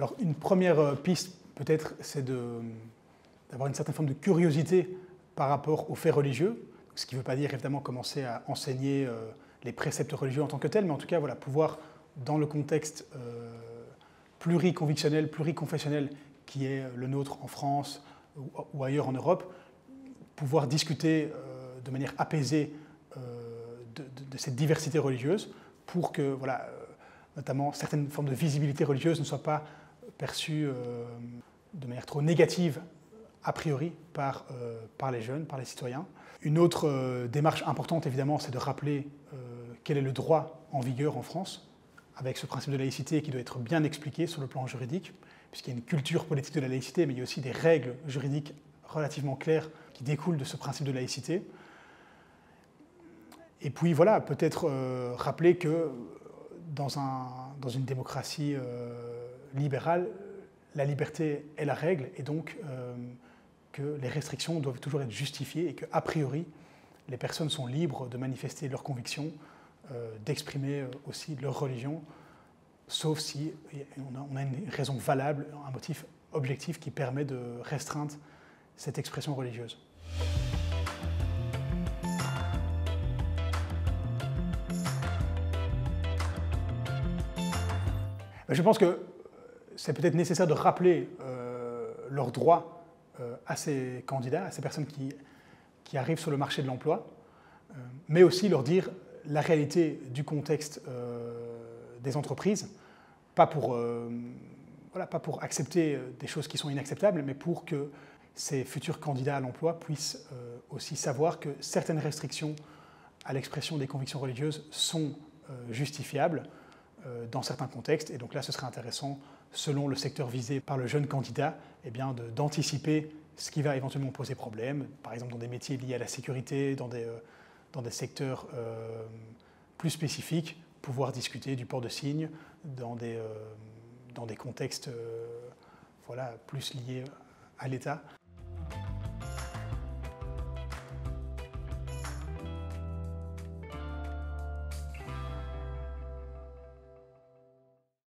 Alors une première piste peut-être, c'est d'avoir une certaine forme de curiosité par rapport aux faits religieux, ce qui ne veut pas dire évidemment commencer à enseigner les préceptes religieux en tant que tels, mais en tout cas voilà, pouvoir, dans le contexte pluriconvictionnel, pluriconfessionnel qui est le nôtre en France ou ailleurs en Europe, pouvoir discuter de manière apaisée de cette diversité religieuse pour que, voilà, notamment certaines formes de visibilité religieuse ne soient pas perçues de manière trop négative a priori par les jeunes, par les citoyens. Une autre démarche importante évidemment, c'est de rappeler quel est le droit en vigueur en France, avec ce principe de laïcité qui doit être bien expliqué sur le plan juridique, puisqu'il y a une culture politique de la laïcité, mais il y a aussi des règles juridiques relativement claires qui découlent de ce principe de laïcité. Et puis voilà, peut-être rappeler que dans une démocratie libérale, la liberté est la règle, et donc que les restrictions doivent toujours être justifiées et qu'a priori, les personnes sont libres de manifester leurs convictions, d'exprimer aussi leur religion, sauf si on a une raison valable, un motif objectif qui permet de restreindre cette expression religieuse. Je pense que c'est peut-être nécessaire de rappeler leurs droits à ces candidats, à ces personnes qui arrivent sur le marché de l'emploi, mais aussi leur dire la réalité du contexte des entreprises, pas pour accepter des choses qui sont inacceptables, mais pour que ces futurs candidats à l'emploi puissent aussi savoir que certaines restrictions à l'expression des convictions religieuses sont justifiables dans certains contextes. Et donc là, ce serait intéressant, selon le secteur visé par le jeune candidat, eh bien, d'anticiper ce qui va éventuellement poser problème, par exemple dans des métiers liés à la sécurité, dans des secteurs plus spécifiques, pouvoir discuter du port de signe dans des contextes voilà, plus liés à l'État.